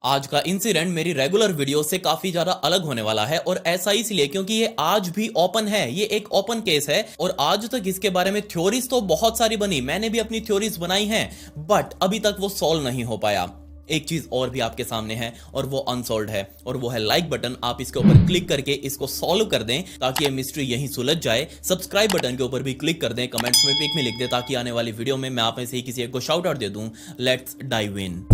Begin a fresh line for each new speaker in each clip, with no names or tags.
आज का इंसिडेंट मेरी रेगुलर वीडियो से काफी ज्यादा अलग होने वाला है और ऐसा इसलिए क्योंकि ये आज भी ओपन है। ये एक ओपन केस है और आज तक इसके बारे में थ्योरीज तो बहुत सारी बनी, मैंने भी अपनी थ्योरीज बनाई हैं, बट अभी तक वो सॉल्व नहीं हो पाया। एक चीज और भी आपके सामने है और वो अनसॉल्व है और वो है लाइक बटन। आप इसके ऊपर क्लिक करके इसको सॉल्व कर दें ताकि ये मिस्ट्री यहीं सुलझ जाए। सब्सक्राइब बटन के ऊपर भी क्लिक कर दें, कमेंट्स में पिक में लिख दें ताकि आने वाली वीडियो में मैं आप में से ही किसी एक को शाउट आउट दे दूं। Let's dive in.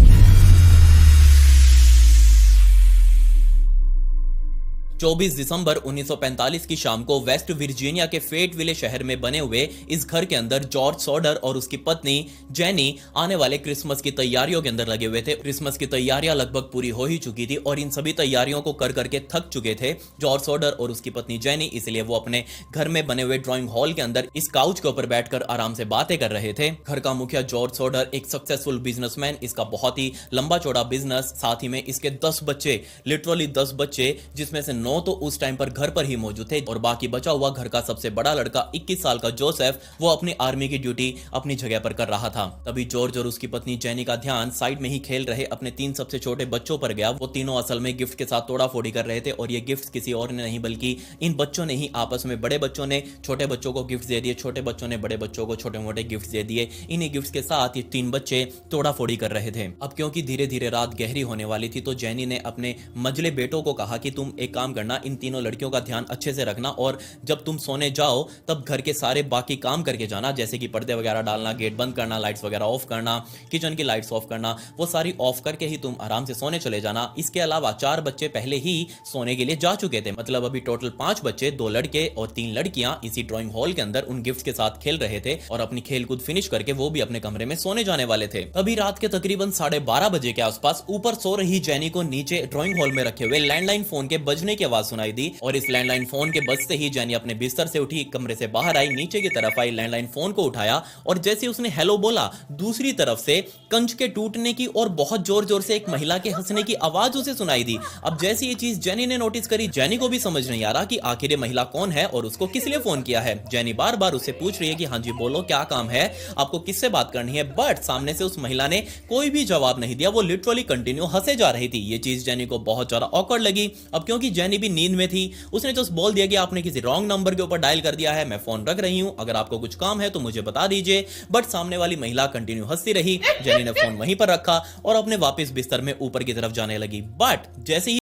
24 दिसंबर 1945 की शाम को वेस्ट वर्जीनिया के फेटविले शहर में बने हुए इस घर के अंदर जॉर्ज सॉडर और उसकी पत्नी जेनी आने वाले क्रिसमस की तैयारियों के अंदर लगे हुए थे। क्रिसमस की तैयारियां लगभग पूरी हो ही चुकी थी और इन सभी तैयारियों को कर करके थक चुके थे जॉर्ज सॉडर और उसकी पत्नी जेनी, इसलिए वो अपने घर में बने हुए ड्राइंग हॉल के अंदर इस काउच के ऊपर बैठकर आराम से बातें कर रहे थे। घर का मुखिया जॉर्ज सॉडर एक सक्सेसफुल बिजनेसमैन, इसका बहुत ही लंबा चौड़ा बिजनेस, साथ ही में इसके 10 बच्चे, लिटरली 10 बच्चे, जिसमें से 9 तो उस टाइम पर घर पर ही मौजूद थे और बाकी बचा हुआ घर का सबसे बड़ा लड़का 21 साल का जोसेफ, वो अपनी आर्मी की ड्यूटी अपनी जगह पर कर रहा था। तभी जॉर्ज और उसकी पत्नी जेनी का ध्यान साइड में ही खेल रहे अपने 3 सबसे छोटे बच्चों पर गया। वो तीनों असल में गिफ्ट के साथ तोड़ाफोड़ी कर रहे थे और ये गिफ्ट किसी और ने नहीं बल्कि इन बच्चों ने ही आपस में, बड़े बच्चों ने छोटे बच्चों को गिफ्ट दे दिए, छोटे बच्चों ने बड़े बच्चों को छोटे मोटे गिफ्ट दे दिए। इन्हीं गिफ्ट के साथ ये 3 बच्चे तोड़ाफोड़ी कर रहे थे। अब क्योंकि धीरे धीरे रात गहरी होने वाली थी तो जेनी ने अपने मजले बेटों को कहा कि तुम एक काम करना, इन तीनों लड़कियों का ध्यान अच्छे से रखना और जब तुम सोने जाओ तब घर के सारे बाकी काम करके जाना, जैसे कि पर्दे वगैरह डालना, गेट बंद करना, लाइट्स वगैरह ऑफ करना, किचन की लाइट्स ऑफ करना, वो सारी ऑफ करके ही तुम आराम से सोने चले जाना। इसके अलावा 4 बच्चे पहले ही सोने के लिए जा चुके थे, मतलब अभी टोटल 5 बच्चे, 2 लड़के और 3 लड़कियां इसी ड्राइंग हॉल के अंदर उन गिफ्ट के साथ खेल रहे थे और अपनी खेल कूद फिनिश करके वो भी अपने कमरे में सोने जाने वाले थे। अभी रात के तकरीबन 12:30 बजे के आसपास ऊपर सो रही जेनी को नीचे ड्राइंग हॉल में रखे हुए लैंडलाइन फोन के बजने की आवाज सुनाई दी और इस लैंडलाइन फोन के बजते ही जेनी अपने बिस्तर से उठी, कमरे से बाहर आई, नीचे की तरफ आई, लैंडलाइन फोन को उठाया और जैसे उसने हेलो बोला, दूसरी तरफ से कंच के टूटने की और बहुत जोर जोर से एक महिला के हंसने की आवाज उसे सुनाई दी। अब जैसे ये चीज जेनी ने नोटिस करी, जेनी को भी समझ नहीं आ रहा कि आखिर ये महिला कौन है और उसको किस लिए फोन किया है। जेनी बार बार उससे पूछ रही है कि हाँ जी बोलो, क्या काम है, आपको किससे बात करनी है, बट सामने से उस महिला ने कोई भी जवाब नहीं दिया। वो लिटरली कंटिन्यू हंसे जा रही थी। ये चीज जेनी को बहुत ज्यादा ऑकवर्ड लगी। अब क्योंकि जेनी भी नींद में थी, उसने जस्ट बोल दिया कि आपने किसी रॉन्ग नंबर के ऊपर डायल कर दिया है, मैं फोन रख रही हूं, अगर आपको कुछ काम है तो मुझे बता दीजिए। बट सामने वाली महिला कंटिन्यू हंसती रही। जेनी ने फोन वहीं पर रखा और अपने वापस बिस्तर में ऊपर की तरफ जाने लगी। बट जैसे ही